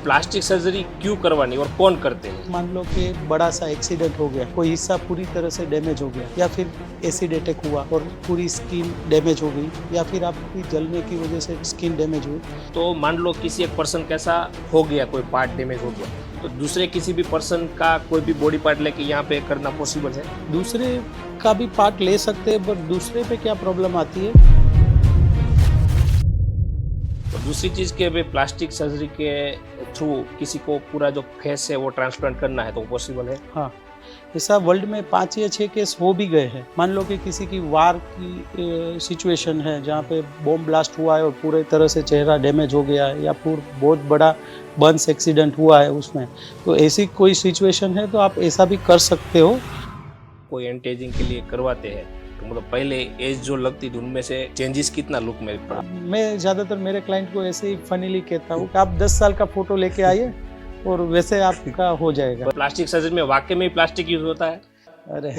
Plastic surgery क्यों करवानी और कौन करते हैं? मान लो कि बड़ा सा एक्सीडेंट हो गया, कोई हिस्सा पूरी तरह से डैमेज हो गया, या फिर एसिड अटैक हुआ और पूरी स्किन डैमेज हो गई, या फिर आपकी जलने की वजह से स्किन डैमेज हुई। तो मान लो किसी एक पर्सन कैसा हो गया, कोई पार्ट डैमेज हो गया, तो दूसरे किसी भी पर्सन का कोई भी बॉडी पार्ट लेके यहाँ पे करना पॉसिबल है? दूसरे का भी पार्ट ले सकते हैं, बट दूसरे पे क्या प्रॉब्लम आती है? तो दूसरी चीज़ के भी प्लास्टिक सर्जरी के थ्रू किसी को पूरा जो फेस है वो ट्रांसप्लांट करना है तो पॉसिबल है? हाँ, ऐसा वर्ल्ड में 5 या 6 केस हो भी गए हैं। मान लो कि किसी की वार की सिचुएशन है जहाँ पे बॉम्ब ब्लास्ट हुआ है और पूरे तरह से चेहरा डैमेज हो गया है, या फिर बहुत बड़ा बर्न्स एक्सीडेंट हुआ है उसमें, तो ऐसी कोई सिचुएशन है तो आप ऐसा भी कर सकते हो। कोई एंटी एजिंग के लिए करवाते हैं तो मतलब पहले एज जो लगती थी उनमें से चेंजेस कितना लुक में पड़ा? मैं ज़्यादातर मेरे क्लाइंट को ऐसे ही फनीली कहता हूँ कि आप 10 साल का फोटो लेके आइए और वैसे आपका हो जाएगा। प्लास्टिक सर्जरी में वाकई में ही प्लास्टिक यूज होता है? अरे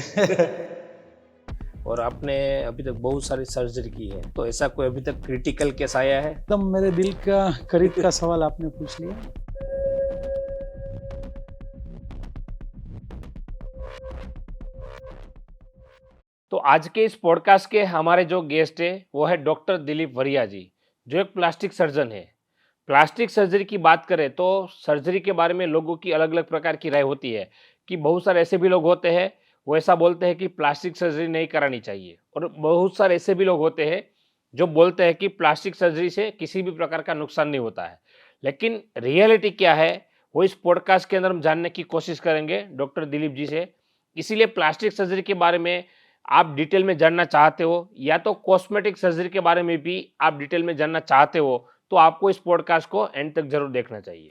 और आपने अभी तक बहुत सारी सर्जरी की है, तो ऐसा कोई अभी तक क्रिटिकल केस आया है? एकदम मेरे दिल का करीब का सवाल आपने पूछ लिया। तो आज के इस पॉडकास्ट के हमारे जो गेस्ट है वो है डॉक्टर दिलीप वरिया जी, जो एक प्लास्टिक सर्जन है। प्लास्टिक सर्जरी की बात करें तो सर्जरी के बारे में लोगों की अलग अलग प्रकार की राय होती है कि बहुत सारे ऐसे भी लोग होते हैं वो ऐसा बोलते हैं कि प्लास्टिक सर्जरी नहीं करानी चाहिए, और बहुत सारे ऐसे भी लोग होते हैं जो बोलते हैं कि प्लास्टिक सर्जरी से किसी भी प्रकार का नुकसान नहीं होता है। लेकिन रियलिटी क्या है वो इस पॉडकास्ट के अंदर हम जानने की कोशिश करेंगे डॉक्टर दिलीप जी से। इसीलिए प्लास्टिक सर्जरी के बारे में आप डिटेल में जानना चाहते हो या तो कॉस्मेटिक सर्जरी के बारे में भी आप डिटेल में जानना चाहते हो, तो आपको इस पॉडकास्ट को एंड तक जरूर देखना चाहिए।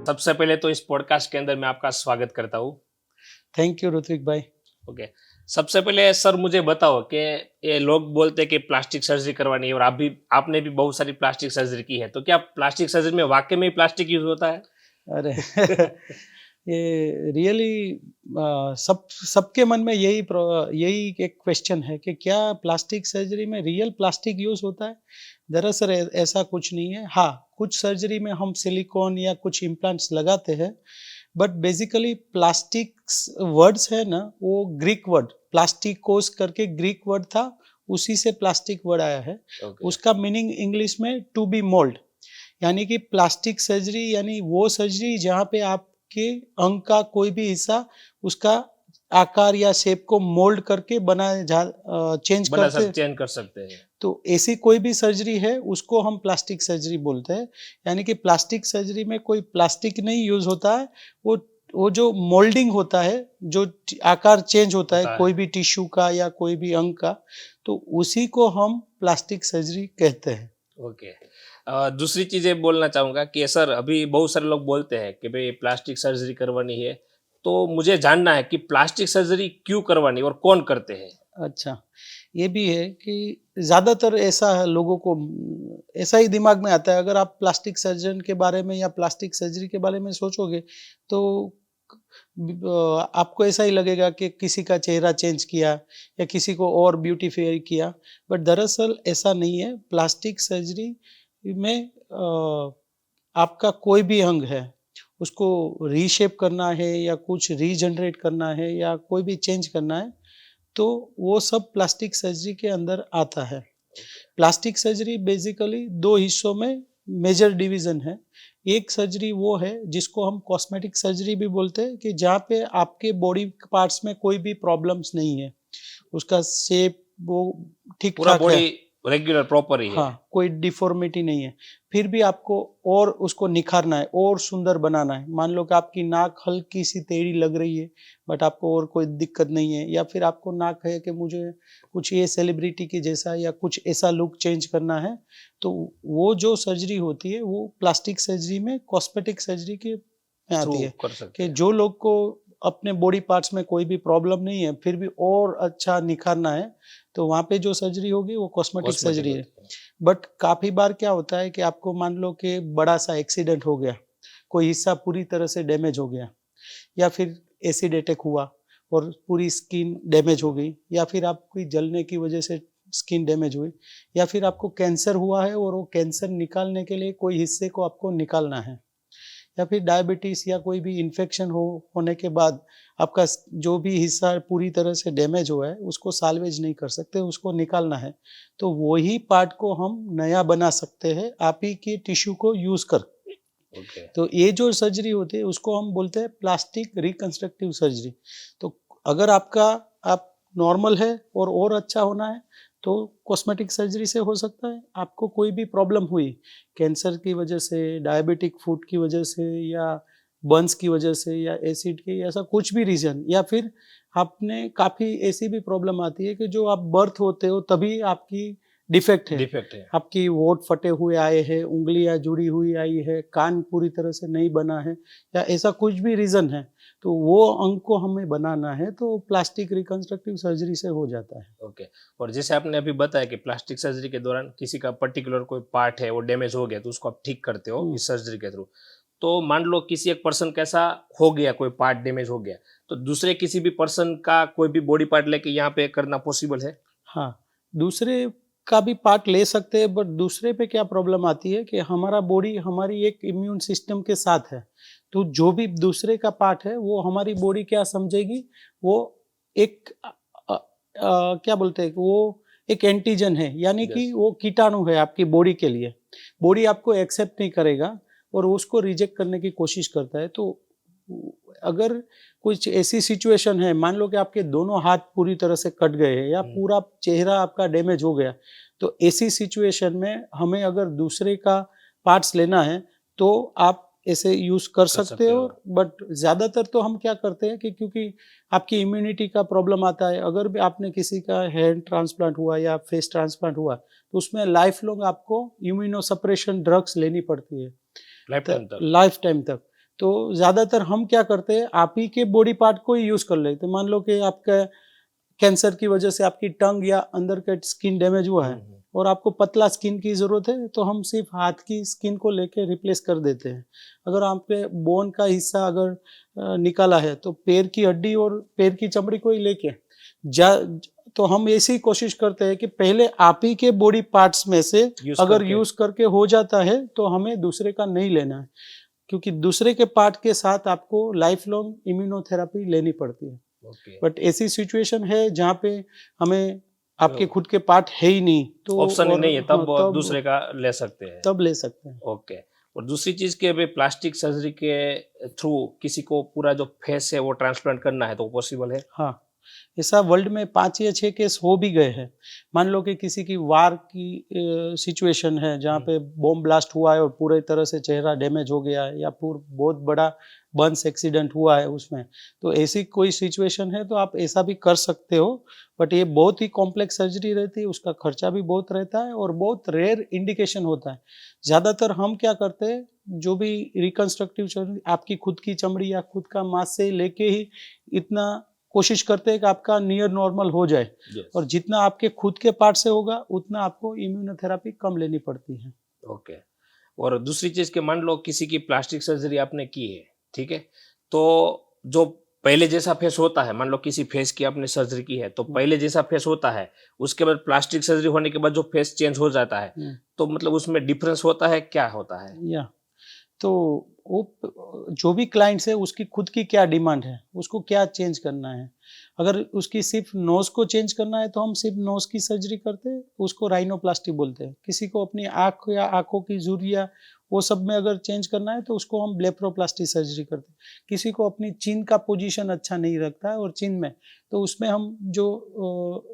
सबसे पहले तो इस पॉडकास्ट के अंदर मैं आपका स्वागत करता हूँ। थैंक यू ऋत्विक भाई। ओके, सबसे पहले सर मुझे बताओ कि ये लोग बोलते हैं कि प्लास्टिक सर्जरी करवानी है और आपने भी बहुत सारी प्लास्टिक सर्जरी की है, तो क्या प्लास्टिक सर्जरी में वाकई में ही प्लास्टिक यूज होता है? अरे ये रियली सबके मन में यही एक क्वेश्चन है कि क्या प्लास्टिक सर्जरी में रियल प्लास्टिक यूज होता है। दरअसल ऐसा कुछ नहीं है। हाँ, कुछ सर्जरी में हम सिलिकॉन या कुछ इम्प्लांट्स लगाते हैं, बट बेसिकली प्लास्टिक वर्ड्स है ना, वो ग्रीक वर्ड प्लास्टिकोस करके ग्रीक वर्ड था, उसी से प्लास्टिक वर्ड आया है। उसका मीनिंग इंग्लिश में टू बी मोल्ड, यानी कि प्लास्टिक सर्जरी यानी वो सर्जरी जहाँ पे आपके अंग का कोई भी हिस्सा उसका आकार या शेप को मोल्ड करके चेंज कर सकते हैं। तो ऐसी कोई भी सर्जरी है उसको हम प्लास्टिक सर्जरी बोलते हैं। यानी कि प्लास्टिक सर्जरी में कोई प्लास्टिक नहीं यूज होता है, वो जो मोल्डिंग होता है, जो आकार चेंज होता है कोई भी टिश्यू का या कोई भी अंग का, तो उसी को हम प्लास्टिक सर्जरी कहते हैं। ओके, दूसरी चीज़ ये बोलना चाहूँगा कि सर अभी बहुत सारे लोग बोलते हैं कि भाई प्लास्टिक सर्जरी करवानी है, तो मुझे जानना है कि प्लास्टिक सर्जरी क्यों करवानी और कौन करते हैं? अच्छा, ये भी है कि ज़्यादातर ऐसा है, लोगों को ऐसा ही दिमाग में आता है। अगर आप प्लास्टिक सर्जन के बारे में या प्लास्टिक सर्जरी के बारे में सोचोगे तो आपको ऐसा ही लगेगा कि किसी का चेहरा चेंज किया या किसी को और ब्यूटीफाई किया, बट दरअसल ऐसा नहीं है। प्लास्टिक सर्जरी में आपका कोई भी अंग है उसको रीशेप करना है या कुछ रीजनरेट करना है या कोई भी चेंज करना है, तो वो सब प्लास्टिक सर्जरी के अंदर आता है। प्लास्टिक सर्जरी बेसिकली 2 हिस्सों में मेजर डिवीजन है। एक सर्जरी वो है जिसको हम कॉस्मेटिक सर्जरी भी बोलते हैं, कि जहाँ पे आपके बॉडी पार्ट्स में कोई भी प्रॉब्लम्स नहीं है, उसका शेप वो ठीक पूरा ठाक है, बॉडी रेगुलर प्रॉपर ही है। हाँ, कोई डिफॉर्मिटी नहीं है। फिर भी आपको और उसको निखारना है और सुंदर बनाना है। मान लो कि आपकी नाक हल्की सी टेढ़ी लग रही है, बट आपको और कोई दिक्कत नहीं है, या फिर आपको नाक है कि मुझे कुछ ये सेलिब्रिटी की जैसा या कुछ ऐसा लुक चेंज करना है, तो वो जो सर्जरी होती है वो प्लास्टिक सर्जरी में कॉस्मेटिक सर्जरी के में आती है। कर सकते कि हैं। जो लोग को अपने बॉडी पार्ट्स में कोई भी प्रॉब्लम नहीं है फिर भी और अच्छा निखारना है, तो वहाँ पे जो सर्जरी होगी वो कॉस्मेटिक सर्जरी है। बट काफ़ी बार क्या होता है कि आपको मान लो कि बड़ा सा एक्सीडेंट हो गया, कोई हिस्सा पूरी तरह से डैमेज हो गया, या फिर एसिड अटैक हुआ और पूरी स्किन डैमेज हो गई, या फिर आपकी जलने की वजह से स्किन डैमेज हुई, या फिर आपको कैंसर हुआ है और वो कैंसर निकालने के लिए कोई हिस्से को आपको निकालना है, या फिर डायबिटीज या कोई भी इन्फेक्शन होने के बाद आपका जो भी हिस्सा पूरी तरह से डैमेज हुआ है उसको साल्वेज नहीं कर सकते, उसको निकालना है, तो वही पार्ट को हम नया बना सकते हैं आप ही के टिश्यू को यूज कर। ओके। तो ये जो सर्जरी होती है उसको हम बोलते हैं प्लास्टिक रिकंस्ट्रक्टिव सर्जरी। तो अगर आपका आप नॉर्मल है और अच्छा होना है तो कॉस्मेटिक सर्जरी से हो सकता है। आपको कोई भी प्रॉब्लम हुई कैंसर की वजह से, डायबिटिक फूड की वजह से, या बर्न्स की वजह से, या एसिड की, ऐसा कुछ भी रीजन, या फिर आपने काफ़ी ऐसी भी प्रॉब्लम आती है कि जो आप बर्थ होते हो तभी आपकी डिफेक्ट है, डिफेक्ट है। आपकी वोट फटे हुए आए हैं, उंगलियां जुड़ी हुई आई है, कान पूरी तरह से नहीं बना है, या ऐसा कुछ भी रीज़न है, तो वो अंग को हमें बनाना है तो प्लास्टिक रिकंस्ट्रक्टिव सर्जरी से हो जाता है। ओके। और जैसे आपने अभी बताया कि प्लास्टिक सर्जरी के दौरान किसी का पर्टिकुलर कोई पार्ट है वो डैमेज हो गया तो उसको आप ठीक करते हो इस सर्जरी के थ्रू। तो मान लो किसी एक पर्सन का ऐसा हो गया, कोई पार्ट डैमेज हो गया, तो दूसरे किसी भी पर्सन का कोई भी बॉडी पार्ट लेके यहाँ पे करना पॉसिबल है? हाँ, दूसरे का भी पार्ट ले सकते हैं, बट दूसरे पे क्या प्रॉब्लम आती है कि हमारा बॉडी हमारी एक इम्यून सिस्टम के साथ है, तो जो भी दूसरे का पार्ट है वो हमारी बॉडी क्या समझेगी, वो एक क्या बोलते हैं, वो एक एंटीजन है, यानी कि Yes. वो कीटाणु है आपकी बॉडी के लिए। बॉडी आपको एक्सेप्ट नहीं करेगा और उसको रिजेक्ट करने की कोशिश करता है। तो अगर कुछ ऐसी सिचुएशन है, मान लो कि आपके दोनों हाथ पूरी तरह से कट गए हैं या पूरा चेहरा आपका डैमेज हो गया, तो ऐसी सिचुएशन में हमें अगर दूसरे का पार्ट्स लेना है तो आप ऐसे यूज कर सकते हो। बट ज़्यादातर तो हम क्या करते हैं कि क्योंकि आपकी इम्यूनिटी का प्रॉब्लम आता है, अगर भी आपने किसी का हैंड ट्रांसप्लांट हुआ या फेस ट्रांसप्लांट हुआ तो उसमें लाइफ लॉन्ग आपको इम्यूनो सप्रेशन ड्रग्स लेनी पड़ती है, लाइफ टाइम तक। तो ज़्यादातर हम क्या करते हैं, आप ही के बॉडी पार्ट को ही यूज़ कर लेते हैं। मान लो कि आपका कैंसर की वजह से आपकी टंग या अंदर का स्किन डैमेज हुआ है और आपको पतला स्किन की ज़रूरत है, तो हम सिर्फ हाथ की स्किन को लेके रिप्लेस कर देते हैं। अगर आपके बोन का हिस्सा अगर निकाला है तो पैर की हड्डी और पैर की चमड़ी को ही लेके जा, तो हम ऐसी कोशिश करते हैं कि पहले आप ही के बॉडी पार्ट्स में से अगर यूज़ करके हो जाता है तो हमें दूसरे का नहीं लेना है, क्योंकि दूसरे के पार्ट के साथ आपको लाइफ लॉन्ग इम्यूनोथेरेपी लेनी पड़ती है। बट ऐसी सिचुएशन है जहाँ पे हमें आपके खुद के पार्ट है ही नहीं, तो ऑप्शन ही नहीं है, तब तब दूसरे का ले सकते हैं। तब ले सकते हैं। ओके। और दूसरी चीज के अभी प्लास्टिक सर्जरी के थ्रू किसी को पूरा जो फेस है वो ट्रांसप्लांट करना है तो पॉसिबल है? हाँ, ऐसा वर्ल्ड में 5 या 6 केस हो भी गए हैं। मान लो कि किसी की वार की सिचुएशन है जहाँ पे बॉम्ब ब्लास्ट हुआ है और पूरे तरह से चेहरा डैमेज हो गया है, या बहुत बड़ा बर्न्स एक्सीडेंट हुआ है उसमें, तो ऐसी कोई सिचुएशन है तो आप ऐसा भी कर सकते हो। बट ये बहुत ही कॉम्प्लेक्स सर्जरी रहती है, उसका खर्चा भी बहुत रहता है और बहुत रेयर इंडिकेशन होता है। ज़्यादातर हम क्या करते हैं, जो भी रिकंस्ट्रक्टिव सर्जरी आपकी खुद की चमड़ी या खुद का मांस से लेके ही इतना कोशिश करते हैं कि आपका नियर नॉर्मल हो जाए। और जितना आपके खुद के पार्ट से होगा उतना आपको इम्यूनोथेरेपी कम लेनी पड़ती है। ओके। और दूसरी चीज के मान लो किसी की प्लास्टिक सर्जरी आपने की है, ठीक है, तो जो पहले जैसा फेस होता है, मान लो किसी फेस की आपने सर्जरी की है तो पहले जैसा फेस होता है, उसके बाद प्लास्टिक सर्जरी होने के बाद जो फेस चेंज हो जाता है, तो मतलब उसमें डिफरेंस होता है, क्या होता है? या तो वो जो भी क्लाइंट्स है उसकी खुद की क्या डिमांड है, उसको क्या चेंज करना है। अगर उसकी सिर्फ नोज को चेंज करना है तो हम सिर्फ नोज की सर्जरी करते हैं, उसको राइनोप्लास्टी बोलते हैं। किसी को अपनी आँख या आँखों की झुर्रियाँ वो सब में अगर चेंज करना है तो उसको हम ब्लेफरोप्लास्टी सर्जरी करते हैं। किसी को अपनी चिन का पोजीशन अच्छा नहीं रखता है और चिन में, तो उसमें हम जो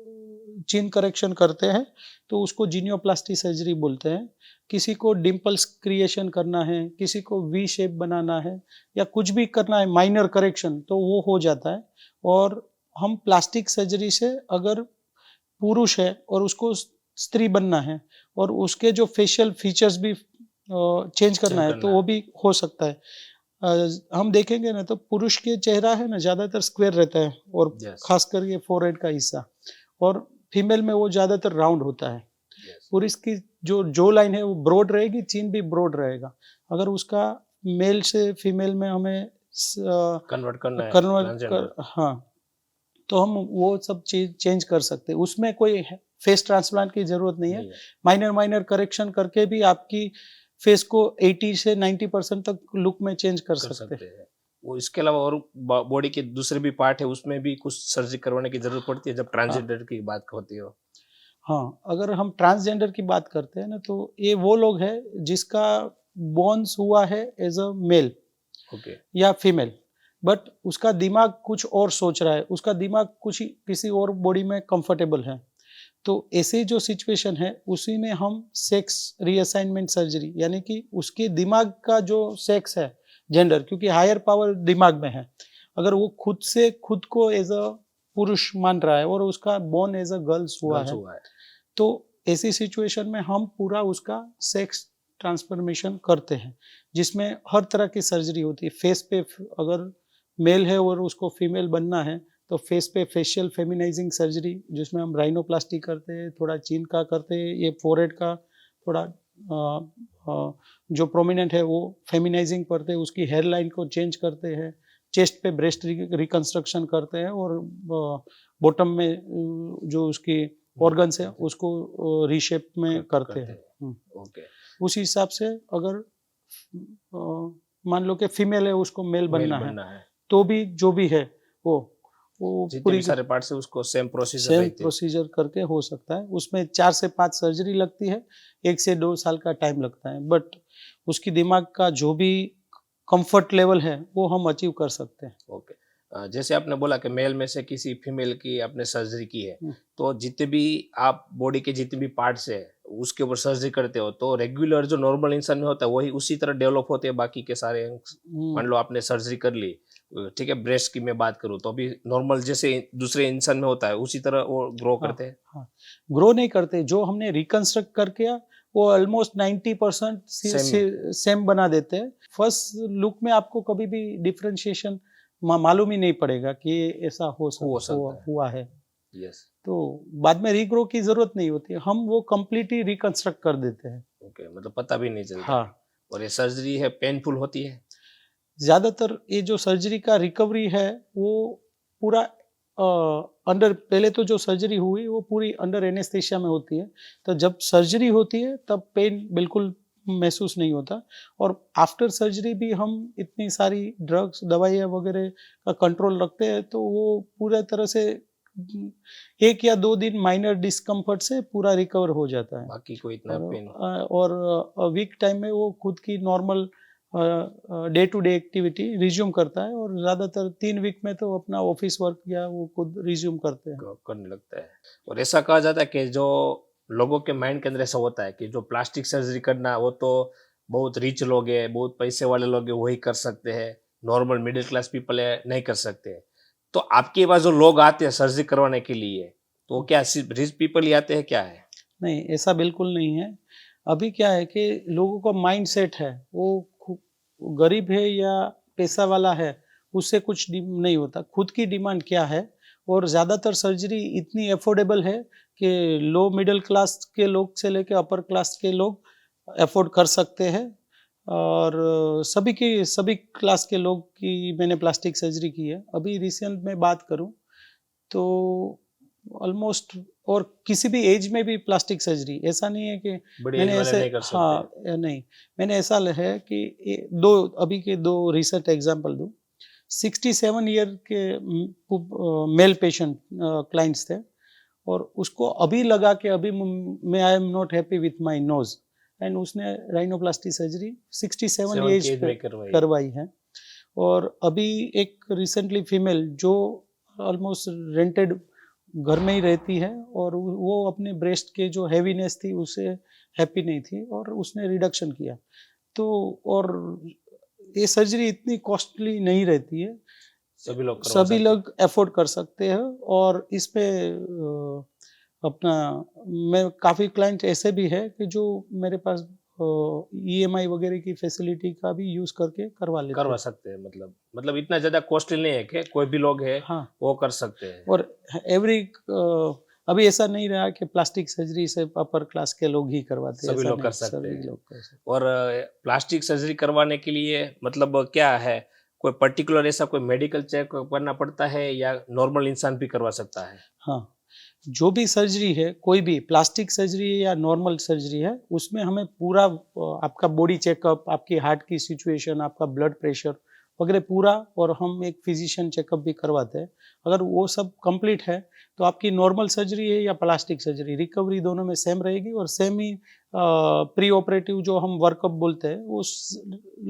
चिन करेक्शन करते हैं तो उसको जीनियोप्लास्टी सर्जरी बोलते हैं। किसी को डिम्पल्स क्रिएशन करना है, किसी को वी शेप बनाना है या कुछ भी करना है माइनर करेक्शन, तो वो हो जाता है। और हम प्लास्टिक सर्जरी से अगर पुरुष है और उसको स्त्री बनना है और उसके जो फेशियल फीचर्स भी चेंज करना है तो वो भी हो सकता है। हम देखेंगे ना तो पुरुष के चेहरा है ना ज़्यादातर स्क्वायर रहता है और खासकर ये फोरहेड का हिस्सा, और फीमेल में वो ज़्यादातर राउंड होता है। पुरुष की जो लाइन है वो ब्रॉड रहेगी, चिन भी ब्रॉड रहेगा। अगर उसका मेल से फीमेल में हमें कन्वर्ट करना है, हाँ, तो हम वो सब चीज चेंज कर सकते हैं। उसमें कोई फेस ट्रांसप्लांट की जरूरत नहीं है। नहीं है, माइनर माइनर करेक्शन करके भी आपकी फेस को 80 से 90% तक लुक में चेंज कर कर सकते हैं। सकते हैं। वो इसके अलावा और बॉडी के दूसरे भी पार्ट है, उसमें भी कुछ सर्जरी करवाने की जरूरत पड़ती है जब हाँ ट्रांसजेंडर की बात होती हो? हाँ, अगर हम ट्रांसजेंडर की बात करते हैं ना, तो ये वो लोग हैं जिसका बॉर्न्स हुआ है एज अ मेल ओके, या फीमेल, बट उसका दिमाग कुछ और सोच रहा है, उसका दिमाग कुछ किसी और बॉडी में कंफर्टेबल है। तो ऐसे जो सिचुएशन है, उसी में हम सेक्स रीअसाइनमेंट सर्जरी, यानी कि उसके दिमाग का जो सेक्स है, जेंडर, क्योंकि हायर पावर दिमाग में है, अगर वो खुद से खुद को एज अ पुरुष मान रहा है और उसका बोर्न एज अ गर्ल्स हुआ गर्ल्स है, हुआ है। तो ऐसी सिचुएशन में हम पूरा उसका सेक्स ट्रांसफॉर्मेशन करते हैं, जिसमें हर तरह की सर्जरी होती है। फेस पे अगर मेल है और उसको फीमेल बनना है, तो फेस पे फेशियल फेमिनाइजिंग सर्जरी, जिसमें हम राइनोप्लास्टी करते हैं, थोड़ा चीन का करते हैं, ये फोरहेड का थोड़ा जो प्रोमिनेंट है वो फेमिनाइजिंग करते हैं, उसकी हेयर लाइन को चेंज करते हैं, चेस्ट पे ब्रेस्ट रिकंस्ट्रक्शन करते हैं, और बॉटम में जो उसकी ऑर्गन्स है उसको रीशेप में करते हैं। ओके, उस हिसाब से अगर मान लो कि फीमेल है, उसको मेल मेल बनना है, बनना है, तो भी जो भी है वो जितने पूरी भी सारे पार्ट्स है उसको सेम प्रोसीजर सेम रहती है। प्रोसीजर करके हो सकता है। उसमें 4 से 5 सर्जरी लगती है, 1 से 2 साल का टाइम लगता है, बट उसकी दिमाग का जो भी कंफर्ट लेवल है वो हम अचीव कर सकते हैं। ओके, जैसे आपने बोला कि मेल में से किसी फीमेल की आपने सर्जरी की है, हम्म, तो जितने भी आप बॉडी के जितने भी पार्ट्स है उसके ऊपर सर्जरी करते हो, तो रेगुलर जो नॉर्मल इंसान में होता है वही उसी तरह डेवलप होते हैं बाकी के सारे अंग? हम्म, मान लो आपने सर्जरी कर ली, ठीक है, ब्रेस्ट की मैं बात करूँ तो अभी नॉर्मल जैसे दूसरे इंसान में होता है उसी तरह वो ग्रो हाँ करते हैं? हाँ, ग्रो नहीं करते। जो हमने रिकंस्ट्रक्ट करके वो ऑलमोस्ट 90% सेम। सेम बना देते हैं। फर्स्ट लुक में आपको कभी भी डिफरेंशिएशन मालूम ही नहीं पड़ेगा कि ये ऐसा हो सकता है। हुआ है। यस। तो बाद में रीग्रो की जरूरत नहीं होती, हम वो कंप्लीटली रिकंस्ट्रक्ट कर देते हैं। ओके, मतलब पता भी नहीं चलता हाँ, है। और ये सर्जरी है पेनफुल होती है? ज्यादातर ये जो सर्जरी का रिकवरी है वो पूरा अंडर, पहले तो जो सर्जरी हुई वो पूरी अंडर एनेस्थेशिया में होती है, तो जब सर्जरी होती है तब पेन बिल्कुल महसूस नहीं होता, और आफ्टर सर्जरी भी हम इतनी सारी ड्रग्स दवाइयाँ वगैरह का कंट्रोल रखते हैं, तो वो पूरा तरह से 1 या 2 दिन माइनर डिस्कम्फर्ट से पूरा रिकवर हो जाता है। बाकी कोई इतना पेन? और वीक टाइम में वो खुद की normal day to day activity resume करता है, और ज़्यादातर 3 वीक में तो अपना ऑफिस वर्क या वो खुद रिज्यूम करते हैं। करने लगता है। और ऐसा कहा जाता है कि जो लोगों के माइंड के अंदर ऐसा होता है कि जो प्लास्टिक सर्जरी करना वो तो बहुत रिच लोग हैं, बहुत पैसे वाले लोग हैं वही कर सकते हैं, नॉर्मल मिडिल क्लास पीपल है नहीं कर सकते। तो आपके पास जो लोग आते हैं सर्जरी करवाने के लिए, तो वो क्या सिर्फ रिच पीपल ही आते हैं, क्या है? नहीं, ऐसा बिल्कुल नहीं है। अभी क्या है कि लोगों का माइंडसेट है, वो गरीब है या पैसा वाला है, उससे कुछ नहीं होता। खुद की डिमांड क्या है, और ज़्यादातर सर्जरी इतनी अफोर्डेबल है कि लो मिडिल क्लास के लोग से लेके अपर क्लास के लोग अफोर्ड कर सकते हैं, और सभी क्लास के लोग की मैंने प्लास्टिक सर्जरी की है। अभी रिसेंट में बात करूँ तो ऑलमोस्ट, और किसी भी एज में भी प्लास्टिक सर्जरी, ऐसा नहीं है कि बड़ी एज मैंने वाले ऐसे, नहीं कर सकते? हाँ या नहीं, मैंने ऐसा है कि दो, अभी के दो रिसेंट एग्जांपल दूं। 67 ईयर के मेल पेशेंट क्लाइंट्स थे, और उसको अभी लगा कि अभी मैं I am not happy with my knows, and उसने राइनोप्लास्टी सर्जरी 67 7 एज की एज पे में करवाई? करवाई है। और अभी एक रिसेंटली फीमेल जो ऑलमोस्ट रेंटेड घर में ही रहती है, और वो अपने ब्रेस्ट के जो हैवीनेस थी उससे हैप्पी नहीं थी, और उसने रिडक्शन किया। तो और ये सर्जरी इतनी कॉस्टली नहीं रहती है, सभी लोग करवा सभी सकते हैं? लोग अफोर्ड कर सकते हैं। और इस पे अपना, मैं काफ़ी क्लाइंट ऐसे भी है कि जो मेरे पास ईएमआई वगैरह की फैसिलिटी का भी यूज़ करके करवा लेते करवा हैं। सकते हैं, मतलब इतना ज्यादा कॉस्टली नहीं है कि कोई भी लोग है हाँ, वो कर सकते हैं। और एवरी अभी ऐसा नहीं रहा कि प्लास्टिक सर्जरी सिर्फ अपर क्लास के लोग ही करवाते हैं, सभी ऐसा लोग नहीं, कर सकते सभी हैं। लोग कर सकते और प्लास्टिक सर्जरी करवाने के लिए मतलब क्या है, कोई पर्टिकुलर ऐसा कोई मेडिकल चेक करना पड़ता है या नॉर्मल इंसान भी करवा सकता है? हाँ, जो भी सर्जरी है, कोई भी प्लास्टिक सर्जरी है या नॉर्मल सर्जरी है, उसमें हमें पूरा आपका बॉडी चेकअप, आपकी हार्ट की सिचुएशन, आपका ब्लड प्रेशर वगैरह पूरा, और हम एक फिजिशियन चेकअप भी करवाते हैं। अगर वो सब कंप्लीट है तो आपकी नॉर्मल सर्जरी है या प्लास्टिक सर्जरी, रिकवरी दोनों में सेम रहेगी, और सेम ही प्री ऑपरेटिव जो हम वर्कअप बोलते हैं वो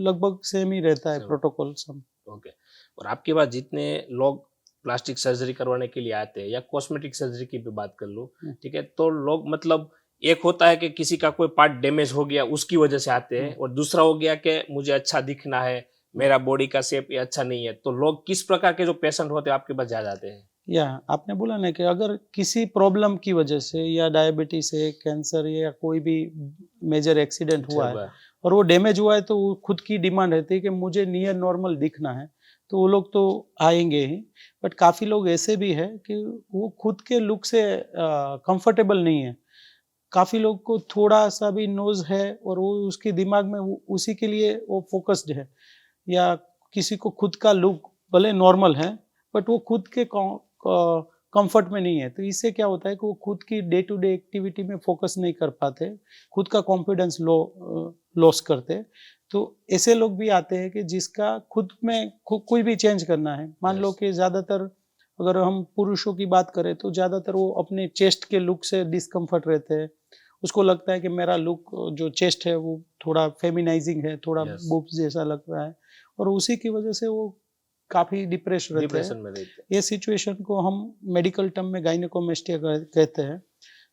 लगभग सेम ही रहता है Same. प्रोटोकॉल सब। ओके। और आपके पास जितने लोग प्लास्टिक सर्जरी करवाने के लिए आते हैं या कॉस्मेटिक सर्जरी की भी बात कर लो, ठीक है, तो लोग मतलब एक होता है कि किसी का कोई पार्ट डैमेज हो गया उसकी वजह से आते हैं, और दूसरा हो गया कि मुझे अच्छा दिखना है, मेरा बॉडी का शेप ये अच्छा नहीं है। तो लोग किस प्रकार के जो पेशेंट होते हैं आपके पास ज्यादा आते हैं? या आपने बोला ना कि अगर किसी प्रॉब्लम की वजह से या डायबिटीज है, कैंसर है, या कोई भी मेजर एक्सीडेंट हुआ है और वो डैमेज हुआ है, तो वो खुद की डिमांड रहती है कि मुझे नियर नॉर्मल दिखना है, तो वो लोग तो आएंगे ही। बट काफ़ी लोग ऐसे भी है कि वो खुद के लुक से कंफर्टेबल नहीं है। काफ़ी लोग को थोड़ा सा भी नोज है और वो उसके दिमाग में उसी के लिए वो फोकस्ड है, या किसी को खुद का लुक भले नॉर्मल है बट वो खुद के कंफर्ट में नहीं है, तो इससे क्या होता है कि वो खुद की डे टू डे एक्टिविटी में फोकस नहीं कर पाते, खुद का कॉन्फिडेंस लॉस करते। तो ऐसे लोग भी आते हैं कि जिसका खुद में कोई भी चेंज करना है। मान लो कि ज़्यादातर अगर हम पुरुषों की बात करें तो ज़्यादातर वो अपने चेस्ट के लुक से डिस्कम्फर्ट रहते हैं। उसको लगता है कि मेरा लुक जो चेस्ट है वो थोड़ा फेमिनाइजिंग है, थोड़ा बूब्स जैसा लग रहा है, और उसी की वजह से वो काफ़ी डिप्रेस रहते डिप्रेशन हैं। में रहते हैं। ये सिचुएशन को हम मेडिकल टर्म में गायनेकोमेस्टिया कहते हैं।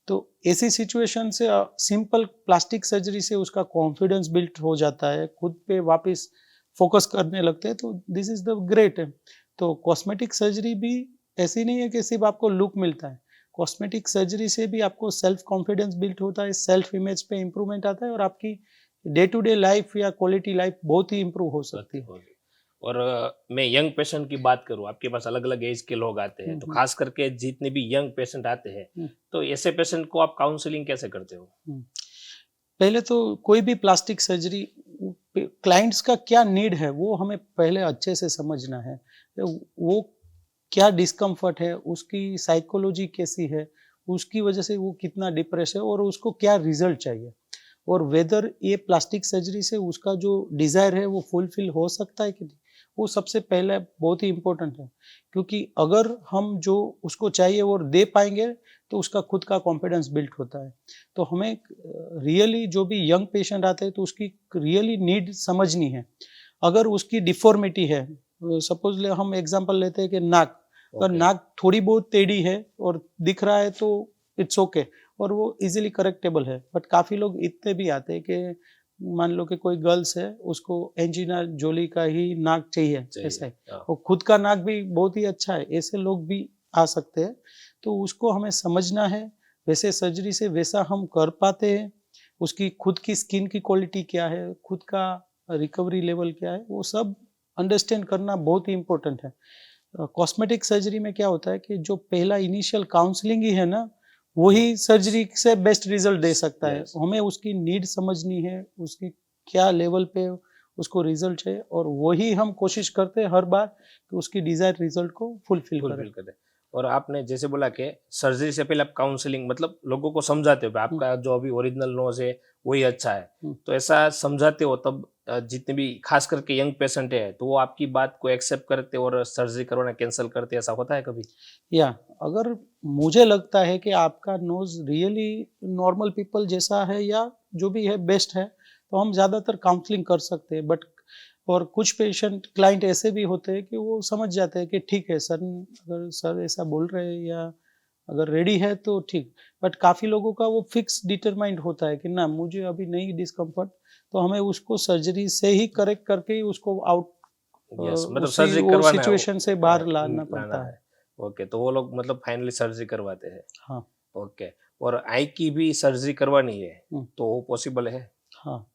तो ऐसी सिचुएशन से सिंपल प्लास्टिक सर्जरी से उसका कॉन्फिडेंस बिल्ड हो जाता है, खुद पे वापस फोकस करने लगते हैं, तो दिस इज द ग्रेट। तो कॉस्मेटिक सर्जरी भी ऐसी नहीं है कि सिर्फ आपको लुक मिलता है। कॉस्मेटिक सर्जरी से भी आपको सेल्फ कॉन्फिडेंस बिल्ड होता है, सेल्फ इमेज पे इम्प्रूवमेंट आता है, और आपकी डे टू डे लाइफ या क्वालिटी लाइफ बहुत ही इम्प्रूव हो सकती है। और मैं यंग पेशेंट की बात करूं, आपके पास अलग अलग एज के लोग आते हैं, तो खास करके जितने भी यंग पेशेंट आते हैं, तो ऐसे पेशेंट को आप काउंसलिंग कैसे करते हो? पहले तो कोई भी प्लास्टिक सर्जरी, क्लाइंट्स का क्या नीड है वो हमें पहले अच्छे से समझना है। वो क्या डिस्कम्फर्ट है, उसकी साइकोलॉजी कैसी है, उसकी वजह से वो कितना डिप्रेस है, और उसको क्या रिजल्ट चाहिए, और वेदर ये प्लास्टिक सर्जरी से उसका जो डिज़ायर है वो फुलफिल हो सकता है कि नहीं, वो सबसे पहले बहुत ही इम्पोर्टेंट है। क्योंकि अगर हम जो उसको चाहिए वो दे पाएंगे तो उसका खुद का कॉन्फिडेंस बिल्ड होता है। तो हमें रियली जो भी यंग पेशेंट आते हैं तो उसकी रियली नीड समझनी है। अगर उसकी डिफॉर्मिटी है, सपोज हम एग्जांपल लेते हैं कि नाक, अगर नाक थोड़ी बहुत टेढ़ी है और दिख रहा है तो इट्स ओके, और वो इजीली करेक्टेबल है। बट काफ़ी लोग इतने भी आते हैं कि मान लो कि कोई गर्ल्स है, उसको एंजिना जोली का ही नाक चाहिए ऐसा है, और खुद का नाक भी बहुत ही अच्छा है, ऐसे लोग भी आ सकते हैं। तो उसको हमें समझना है, वैसे सर्जरी से वैसा हम कर पाते हैं, उसकी खुद की स्किन की क्वालिटी क्या है, खुद का रिकवरी लेवल क्या है, वो सब अंडरस्टैंड करना बहुत ही इम्पोर्टेंट है। कॉस्मेटिक सर्जरी में क्या होता है कि जो पहला इनिशियल काउंसलिंग ही है ना, वही सर्जरी से बेस्ट रिजल्ट दे सकता है। हमें उसकी नीड समझनी है, उसकी क्या लेवल पे उसको रिजल्ट है, और वही हम कोशिश करते हैं हर बार कि उसकी डिजायर रिजल्ट को फुलफिल करें। और आपने जैसे बोला कि सर्जरी से पहले आप काउंसलिंग मतलब लोगों को समझाते हो आपका जो अभी ओरिजिनल नोज है वही अच्छा है, तो ऐसा समझाते हो तब जितने भी खास करके यंग पेशेंट है तो वो आपकी बात को एक्सेप्ट करते और सर्जरी करवाना कैंसिल करते, ऐसा होता है कभी? या अगर मुझे लगता है कि आपका नोज रियली नॉर्मल पीपल जैसा है या जो भी है बेस्ट है, तो हम ज़्यादातर काउंसलिंग कर सकते हैं। बट और कुछ पेशेंट क्लाइंट ऐसे भी होते हैं कि वो समझ जाते हैं कि ठीक है सर, अगर सर ऐसा बोल रहे हैं या अगर रेडी है तो ठीक। बट काफ़ी लोगों का वो फिक्स डिटरमाइंड होता है कि ना मुझे अभी नहीं डिस्कम्फर्ट, तो हमें उसको सर्जरी से ही करेक्ट करके ही उसको आउट मतलब उसी सर्जरी वो करवाना सिचुएशन से बाहर लाना पड़ता है। ओके, तो वो लोग मतलब फाइनली सर्जरी करवाते हैं। हाँ। ओके। और आई की भी सर्जरी करवानी है तो वो पॉसिबल है? हाँ,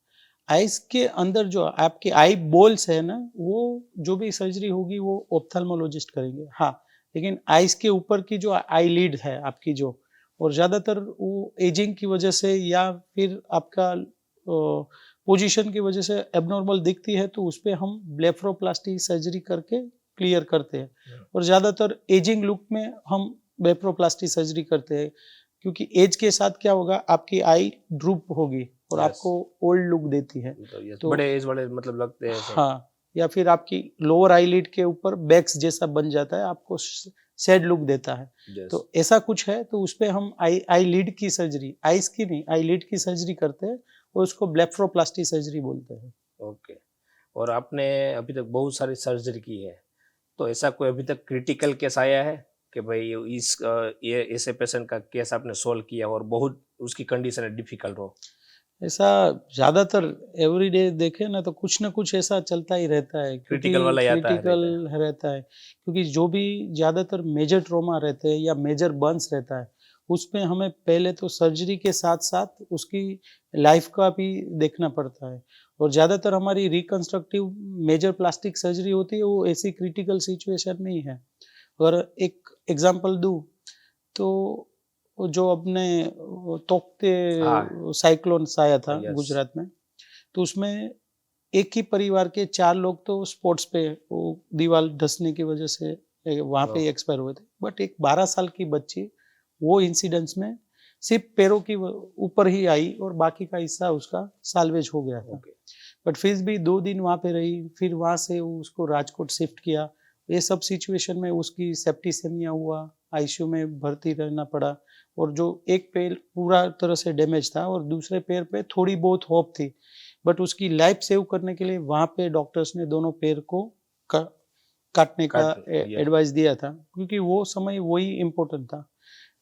आइज़ के अंदर जो आपके आई बॉल्स है ना, वो जो भी सर्जरी होगी वो ऑप्थेल्मोलॉजिस्ट करेंगे। हाँ, लेकिन आइज़ के ऊपर की जो आई लिड है आपकी जो, और ज़्यादातर वो एजिंग की वजह से या फिर आपका पोजीशन की वजह से एब्नॉर्मल दिखती है, तो उसपे हम ब्लेफरोप्लास्टी सर्जरी करके क्लियर करते हैं। और ज़्यादातर एजिंग लुक में हम ब्लेफरोप्लास्टी सर्जरी करते हैं, क्योंकि एज के साथ क्या होगा, आपकी आई ड्रूप होगी और Yes. आपको ओल्ड लुक देती है। तो yes, तो बड़े एज वाले मतलब लगते हैं ऐसे। हाँ, या फिर आपकी लोअर आईलिड के ऊपर बैक्स जैसा बन जाता है, आपको सैड लुक देता है। Yes. तो ऐसा कुछ है, तो उस पे हम आईलिड की सर्जरी, आईज की नहीं, आईलिड की सर्जरी करते हैं और उसको ब्लेफरोप्लास्टी सर्जरी बोलते हैं। ओके। और आपने अभी तक बहुत सारी सर्जरी की है, तो ऐसा कोई अभी तक क्रिटिकल केस आया है कि भाई ये ऐसे पेशेंट का केस आपने सोल्व किया और बहुत उसकी कंडीशन डिफिकल्ट हो? ऐसा ज़्यादातर एवरीडे देखें ना तो कुछ ना कुछ ऐसा चलता ही रहता है, क्योंकि क्रिटिकल वाला ही आता है, क्रिटिकल रहता है। रहता है, क्योंकि जो भी ज़्यादातर मेजर ट्रॉमा रहते हैं या मेजर बर्न्स रहता है, उसमें हमें पहले तो सर्जरी के साथ साथ उसकी लाइफ का भी देखना पड़ता है। और ज़्यादातर हमारी रिकंस्ट्रक्टिव मेजर प्लास्टिक सर्जरी होती है, वो ऐसी क्रिटिकल सिचुएशन में ही है। अगर एक एग्जांपल दूँ, तो वो जो अपने वो तोकते हाँ। साइक्लोन्स आया था यस। गुजरात में, तो उसमें एक ही परिवार के 4 लोग तो स्पॉट्स पे वो दीवार धँसने की वजह से वहाँ पे ही ओह! एक्सपायर हुए थे। बट एक 12 साल की बच्ची वो इंसिडेंट्स में सिर्फ़ पैरों की ऊपर ही आई और बाकी का हिस्सा उसका साल्वेज हो गया था। ओके। बट फिर भी 2 दिन वहाँ पे रही, फिर वहाँ से उसको राजकोट शिफ्ट किया। ये सब सिचुएशन में उसकी सेप्टिसेमिया हुआ, आईसीयू में भर्ती रहना पड़ा, और जो एक पैर पूरा तरह से डैमेज था और दूसरे पैर पे थोड़ी बहुत होप थी। बट उसकी लाइफ सेव करने के लिए वहाँ पे डॉक्टर्स ने दोनों पैर को क काटने का काट यस। एडवाइस दिया था, क्योंकि वो समय वही इम्पोर्टेंट था।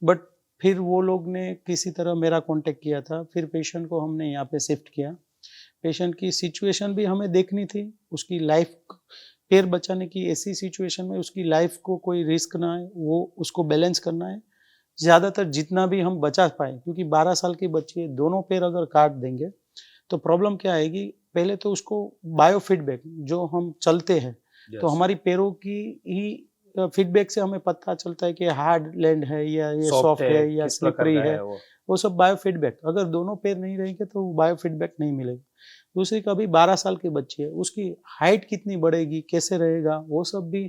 बट फिर वो लोग ने किसी तरह मेरा कॉन्टैक्ट किया था, फिर पेशेंट को हमने यहाँ पे शिफ्ट किया। पेशेंट की सिचुएशन भी हमें देखनी थी, उसकी लाइफ, पैर बचाने की ऐसी सिचुएशन में उसकी लाइफ को कोई रिस्क ना आए, वो उसको बैलेंस करना है। ज़्यादातर जितना भी हम बचा पाएँ, क्योंकि 12 साल की बच्ची है, दोनों पैर अगर काट देंगे, तो प्रॉब्लम क्या आएगी, पहले तो उसको बायोफीडबैक, जो हम चलते हैं, तो यस। हमारी पैरों की ही फीडबैक से हमें पता चलता है कि हार्ड लैंड है या ये सॉफ्ट सॉफ्ट है, है या किस प्रकार स्लिपरी का है, है वो? वो सब बायोफीडबैक। अगर दोनों पैर नहीं रहेंगे तो बायोफीडबैक नहीं मिलेगा। दूसरी कभी 12 साल की बच्ची है, उसकी हाइट कितनी बढ़ेगी, कैसे रहेगा, वो सब भी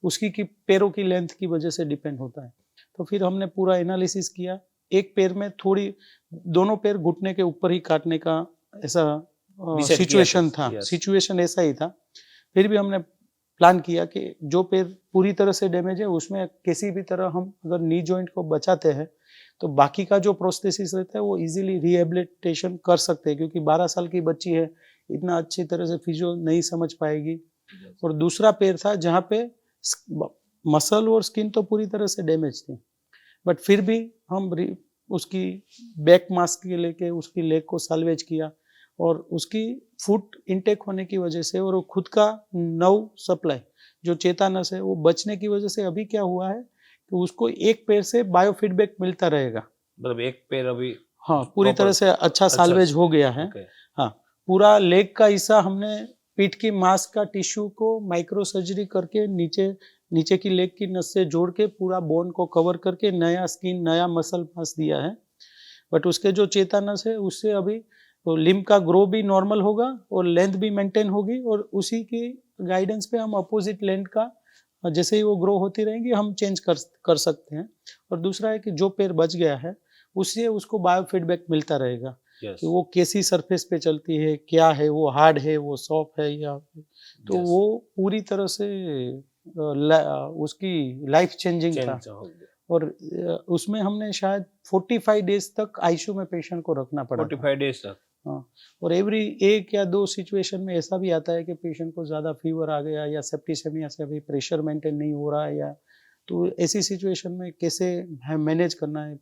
उसकी की पैरों की लेंथ की वजह से डिपेंड होता है। तो फिर हमने पूरा एनालिसिस किया, एक पैर में थोड़ी, दोनों पैर घुटने के ऊपर ही काटने का ऐसा डिसाइड किया था। सिचुएशन था, यस। सिचुएशन ऐसा ही था। फिर भी हमने प्लान किया कि जो पैर पूरी तरह से डैमेज है उसमें किसी भी तरह हम अगर नी जॉइंट को बचाते हैं, तो बाकी का जो प्रोस्थेसिस रहता है वो इजीली रिहेबिलिटेशन कर सकते हैं, क्योंकि 12 साल की बच्ची है, इतना अच्छी तरह से फिजियो नहीं समझ पाएगी। और दूसरा पैर था जहाँ पे मसल और स्किन तो पूरी तरह से डैमेज थी, बट फिर भी हम उसकी बैक मास्क के लेके उसकी लेग को साल्वेज किया, और उसकी फुट इनटेक होने की वजह से और वो खुद का नर्व सप्लाई जो चेतानस है वो बचने की वजह से अभी क्या हुआ है कि उसको एक पैर से बायोफीडबैक मिलता रहेगा। मतलब एक पैर अभी हाँ, पूरी प्रॉपर तरह से अच्छा साल्वेज हो गया है। ओके। हाँ, पूरा लेग का हिस्सा हमने पीठ की मांस का टिश्यू को माइक्रो सर्जरी करके नीचे नीचे की लेग की नस से जोड़ के पूरा बोन को कवर करके नया स्किन, नया मसल मास दिया है। बट उसके जो चेतानस है उससे अभी तो लिम्ब का ग्रो भी नॉर्मल होगा और लेंथ भी मेंटेन होगी, और उसी की गाइडेंस पे हम अपोजिट लेंथ का जैसे ही वो ग्रो होती रहेंगी हम चेंज कर सकते हैं। और दूसरा है कि जो पैर बच गया है उससे उसको बायोफीडबैक मिलता रहेगा यस। कि वो कैसी सरफेस पे चलती है, क्या है, वो हार्ड है, वो सॉफ्ट है, या तो यस। वो पूरी तरह से उसकी लाइफ चेंजिंग था। चेंज हो गया। और उसमें हमने शायद 45 डेज तक आईसीयू में पेशेंट को रखना पड़ा था। 45 डेज तक। हाँ, और एवरी 1 या 2 सिचुएशन में ऐसा भी आता है कि पेशेंट को ज़्यादा फीवर आ गया या सेप्टिसेमिया से अभी प्रेशर मेंटेन नहीं हो रहा है, या तो ऐसी सिचुएशन में कैसे है मैनेज करना है,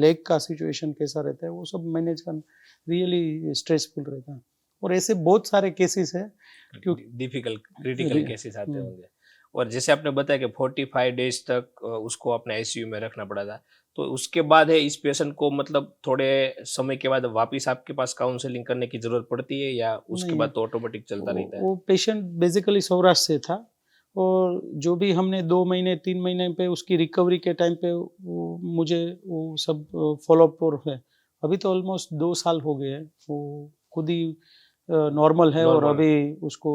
लेग का सिचुएशन कैसा रहता है, वो सब मैनेज करना रियली स्ट्रेसफुल रहता है। और ऐसे बहुत सारे केसेस हैं क्योंकि डिफिकल्ट क्रिटिकल रि- केसेस आते हम्म, होंगे। और जैसे आपने बताया कि 45 डेज तक उसको अपने आईसीयू में रखना पड़ा था, तो उसके बाद है इस पेशेंट को मतलब थोड़े समय के बाद वापस आपके पास काउंसलिंग करने की जरूरत पड़ती है या उसके नहीं बाद है, तो ऑटोमेटिक चलता रहता है? वो पेशेंट बेसिकली सौराष्ट्र से था, और जो भी हमने 2 महीने 3 महीने पे उसकी रिकवरी के टाइम पे वो मुझे वो सब फॉलोअप पर है। अभी तो ऑलमोस्ट 2 साल हो गए हैं, वो खुद ही नॉर्मल है और नॉर्मल अभी उसको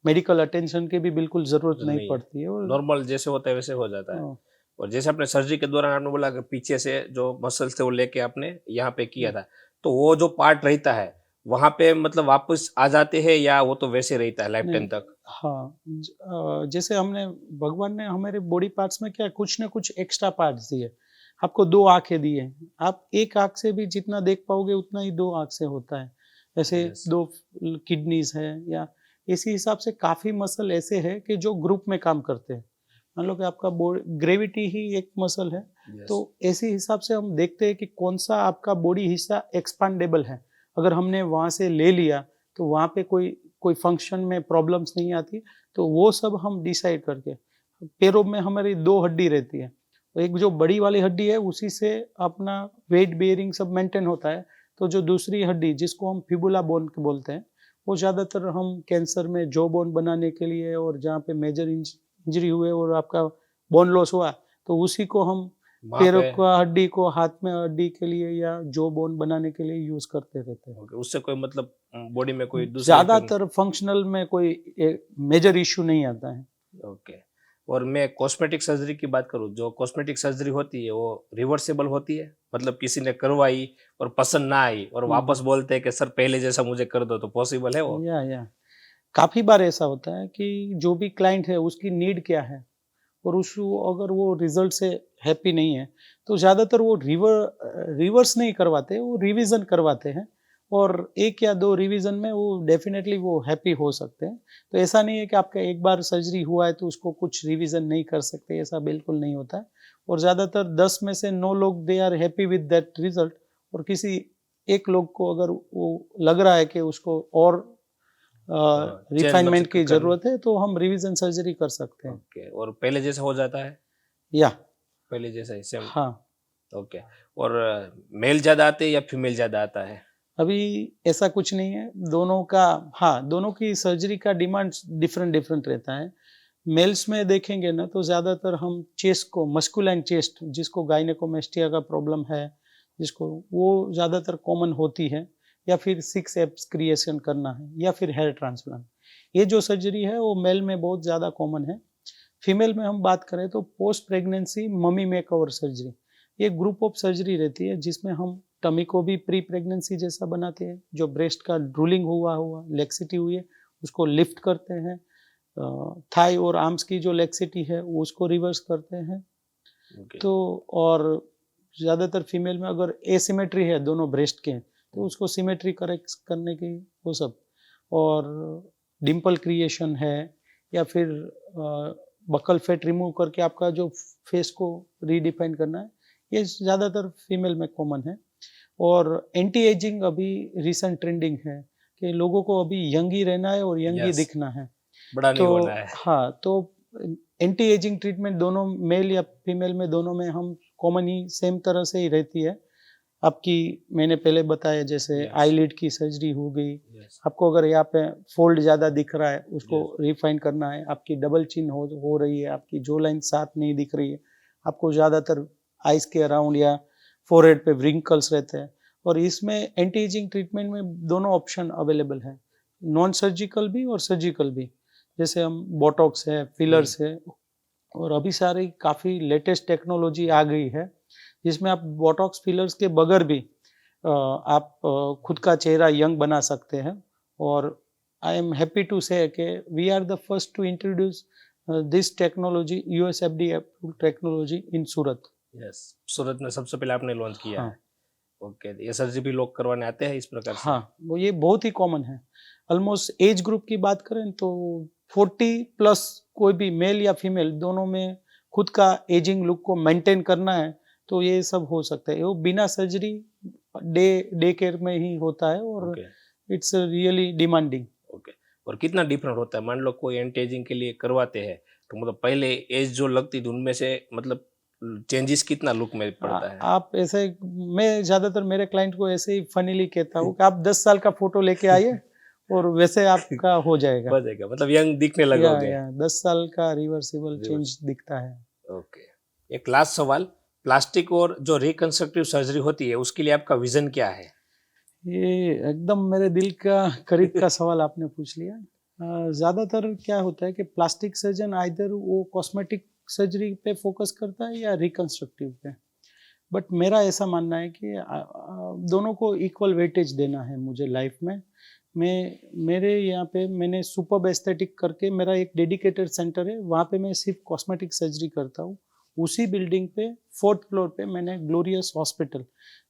मेडिकल अटेंशन की भी बिल्कुल ज़रूरत नहीं नहीं है, पड़ती है। और नॉर्मल जैसे होता है वैसे हो जाता है। हाँ, और जैसे आपने सर्जरी के दौरान आपने बोला कि पीछे से जो मसल्स थे वो लेके आपने यहाँ पे किया था, तो वो जो पार्ट रहता है वहां पे मतलब वापस आ जाते हैं या वो तो वैसे रहता है लाइफ टाइम नहीं, तक? हाँ, जैसे हमने भगवान ने हमारे बॉडी पार्ट्स में क्या कुछ ना कुछ एक्स्ट्रा पार्ट्स दिए। आपको 2 आँखें दी हैं, आप एक आँख से भी जितना देख पाओगे उतना ही 2 आँख से होता है। ऐसे यस। 2 किडनीज़ हैं या इसी हिसाब से काफ़ी मसल ऐसे हैं कि जो ग्रुप में काम करते हैं। मान लो कि आपका बॉडी ग्रेविटी ही एक मसल है, यस। तो इसी हिसाब से हम देखते हैं कि कौन-सा आपका बॉडी हिस्सा एक्सपांडेबल है। अगर हमने वहाँ से ले लिया, तो वहाँ पे कोई कोई फंक्शन में प्रॉब्लम्स नहीं आती, तो वो सब हम डिसाइड करके पैरों में हमारी 2 हड्डी रहती है। एक जो बड़ी वाली हड्डी है उसी से अपना वेट बेयरिंग सब मेंटेन होता है। तो जो दूसरी हड्डी जिसको हम फिबुला बोन बोलते हैं, वो ज़्यादातर हम कैंसर में जॉ बोन बनाने के लिए और जहाँ पे मेजर इंजरी हुए और आपका बोन लॉस हुआ, तो उसी को हम वहां पैरों पे का हड्डी को हाथ में हड्डी के लिए या जॉ बोन बनाने के लिए यूज़ करते रहते हैं। ओके, उससे कोई मतलब बॉडी में कोई दूसरा इफेक्ट? ज़्यादातर फंक्शनल में कोई मेजर इश्यू नहीं आता है। ओके। और मैं कॉस्मेटिक सर्जरी की बात करूँ, जो कॉस्मेटिक सर्जरी होती है वो रिवर्सेबल होती है? मतलब किसी ने करवाई और पसंद ना आई और हुँ, वापस हुँ। बोलते हैं कि सर पहले जैसा मुझे कर दो, तो पॉसिबल है वो? या काफ़ी बार ऐसा होता है कि जो भी क्लाइंट है उसकी नीड क्या है और उस अगर वो रिज़ल्ट से हैप्पी नहीं है, तो ज़्यादातर वो रिवर्स नहीं करवाते, वो रिवीज़न करवाते हैं और 1 या 2 रिवीज़न में वो डेफ़िनेटली वो हैप्पी हो सकते हैं। तो ऐसा नहीं है कि आपका एक बार सर्जरी हुआ है तो उसको कुछ रिवीज़न नहीं कर सकते, ऐसा बिल्कुल नहीं होता है और ज़्यादातर 10 में से 9 लोग they are happy with that result और किसी एक लोग को अगर वो लग रहा है कि उसको और चेंज रिफ़ाइनमेंट मतलब की करनी? ज़रूरत है, तो हम रिवीज़न सर्जरी कर सकते हैं। ओके। और पहले जैसा हो जाता है? या पहले जैसा ही सेम? हाँ, ओके। और मेल ज़्यादा आते हैं या फीमेल ज़्यादा आता है? अभी ऐसा कुछ नहीं है, दोनों का हाँ, दोनों की सर्जरी का डिमांड डिफरेंट रहता है। मेल्स में देखेंगे ना तो ज़्यादातर हम चेस्ट को मस्कुलाइन चेस्ट जिसको गायनेकोमेस्टिया का प्रॉब्लम है, जिसको वो ज़्यादातर कॉमन होती है या फिर 6 एब्स क्रिएशन करना है या फिर हेयर ट्रांसप्लांट। ये जो सर्जरी है वो मेल में बहुत ज़्यादा कॉमन है। फीमेल में हम बात करें तो post pregnancy mummy makeover surgery, ये ग्रुप ऑफ सर्जरी रहती है जिसमें हम टमी को भी प्री प्रेगनेंसी जैसा बनाते हैं, जो ब्रेस्ट का ड्रूलिंग हुआ हुआ लेक्सिटी हुई है उसको लिफ्ट करते हैं, थाई और आर्म्स की जो लेक्सिटी है वो उसको रिवर्स करते हैं। ओके। तो और ज़्यादातर फीमेल में अगर एसिमेट्री है दोनों ब्रेस्ट के तो उसको सिमेट्री करेक्ट करने की वो सब, और डिम्पल क्रिएशन है या फिर बकल फैट रिमूव करके आपका जो फेस को रीडिफाइन करना है, ये ज़्यादातर फीमेल में कॉमन है। और एंटी एजिंग अभी रिसेंट ट्रेंडिंग है कि लोगों को अभी यंग ही रहना है और यंग ही यस। दिखना है। बड़ा नहीं तो होना है। हाँ, तो एंटी एजिंग ट्रीटमेंट दोनों मेल या फीमेल में दोनों में हम कॉमन ही सेम तरह से ही रहती है। आपकी मैंने पहले बताया जैसे यस। आईलिड की सर्जरी हो गई, यस। आपको अगर यहाँ पे फ़ोल्ड ज़्यादा दिख रहा है, उसको यस। रिफाइन करना है, आपकी डबल चिन हो रही है, आपकी जो लाइन साफ नहीं दिख रही है, आपको ज़्यादातर आइज़ के अराउंड या फ़ोरहेड पे व्रिंकल्स रहते हैं और इसमें एंटी एजिंग ट्रीटमेंट में दोनों ऑप्शन अवेलेबल हैं, नॉन सर्जिकल भी और सर्जिकल भी। जैसे हम बोटॉक्स है, फिलर्स है और अभी सारी काफ़ी लेटेस्ट टेक्नोलॉजी आ गई है, जिसमें आप बोटॉक्स फिलर्स के बगैर भी आप खुद का चेहरा यंग बना सकते हैं और I am happy to say कि we are the first to introduce this technology USFD approved technology in Surat. Yes. Surat में सबसे पहले आपने लॉन्च किया हाँ, है। ओके। ये सर्जरी भी लोग करवाने आते हैं इस प्रकार से? हाँ, वो ये बहुत ही कॉमन है। ऑलमोस्ट एज ग्रुप की बात करें तो 40 प्लस कोई भी मेल या फीमेल दोनों में खुद का एजिंग लुक को मेंटेन करना है, तो ये सब हो सकता है। वो बिना सर्जरी डे डे केयर में ही होता है और okay. It's really demanding. Okay. और कितना डिफरेंट होता है? मान लो कोई एंटी एजिंग के लिए करवाते हैं, तो मतलब पहले एज जो लगती थी उनमें से मतलब चेंजेस कितना लुक में पड़ता है? आप ऐसे मैं ज़्यादातर मेरे क्लाइंट को ऐसे ही फनीली कहता हूँ कि आप 10 साल का फ़ोटो लेके आइए और वैसे आपका हो जाएगा। बचेगा मतलब यंग दिखने लगोगे। या 10 साल का रिवर्सिबल रिवर्स। चेंज दिखता है। ओके। एक लास्ट सवाल, प्लास्टिक और जो रिकंस्ट्रक्टिव सर्जरी होती है उसके लिए आपका विजन क्या है? ये एकदम मेरे दिल का करीब का सवाल आपने पूछ लिया। ज़्यादातर क्या होता है कि प्लास्टिक सर्जन आइदर वो कॉस्मेटिक सर्जरी पे फोकस करता है या रिकंस्ट्रक्टिव पे, बट मेरा ऐसा मानना है कि दोनों को इक्वल वेटेज देना है मुझे लाइफ में। मेरे यहाँ पे मैंने सुपर्ब एस्थेटिक करके मेरा एक डेडिकेटेड सेंटर है, वहाँ पे मैं सिर्फ कॉस्मेटिक सर्जरी करता हूँ। उसी बिल्डिंग पे 4th फ्लोर पे मैंने ग्लोरियस हॉस्पिटल,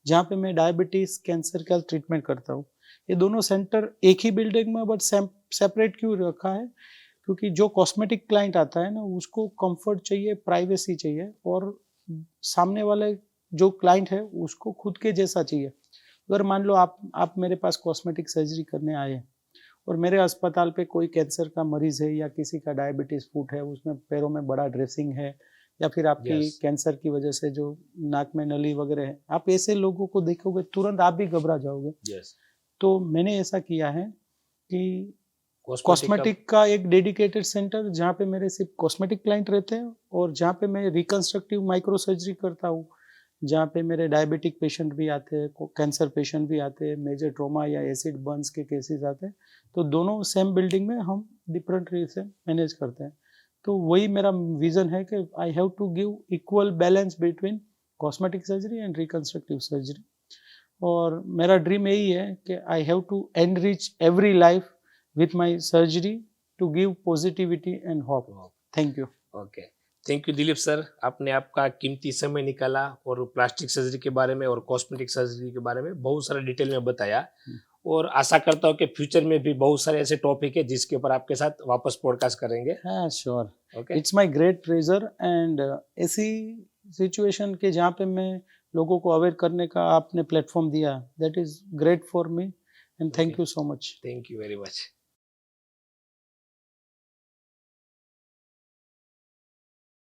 जहाँ पे मैं डायबिटीज़ कैंसर का ट्रीटमेंट करता हूँ। ये दोनों सेंटर एक ही बिल्डिंग में बट सेपरेट क्यों रखा है, क्योंकि जो कॉस्मेटिक क्लाइंट आता है ना उसको कंफर्ट चाहिए, प्राइवेसी चाहिए, और सामने वाले जो क्लाइंट है उसको खुद के जैसा चाहिए। अगर मान लो आप मेरे पास कॉस्मेटिक सर्जरी करने आए और मेरे अस्पताल पे कोई कैंसर का मरीज है या किसी का डायबिटीज़ फुट है, उसमें पैरों में बड़ा ड्रेसिंग है, या फिर आपकी Yes. कैंसर की वजह से जो नाक में नली वगैरह है, आप ऐसे लोगों को देखोगे तुरंत आप भी घबरा जाओगे। यस, तो मैंने ऐसा किया है कि कॉस्मेटिक कॉस्मेटिक का एक डेडिकेटेड सेंटर जहाँ पे मेरे सिर्फ कॉस्मेटिक क्लाइंट रहते हैं, और जहाँ पे मैं रिकंस्ट्रक्टिव माइक्रो सर्जरी करता हूँ, जहाँ पे मेरे डायबिटिक पेशेंट भी आते हैं, कैंसर पेशेंट भी आते हैं, मेजर ट्रॉमा या एसिड बर्न्स के केसेस आते हैं। तो दोनों सेम बिल्डिंग में हम डिफरेंट वे से मैनेज करते हैं। तो वही मेरा विजन है कि I have to give equal balance between cosmetic surgery and reconstructive surgery. और मेरा ड्रीम यही है कि I have to enrich every life with my surgery to give positivity and hope. Thank you. Okay, thank you Dilip sir, आपने आपका कीमती समय निकाला और प्लास्टिक सर्जरी के बारे में और कॉस्मेटिक सर्जरी के बारे में बहुत सारा डिटेल में बताया। और आशा करता हूँ कि फ्यूचर में भी बहुत सारे ऐसे टॉपिक है जिसके ऊपर आपके साथ वापस पॉडकास्ट करेंगे। हाँ, sure. Okay, it's my great pleasure, and ऐसी सिचुएशन के जहाँ पे मैं लोगों को अवेयर करने का आपने प्लेटफॉर्म दिया, that is great for me, and thank you so much. Thank you very much.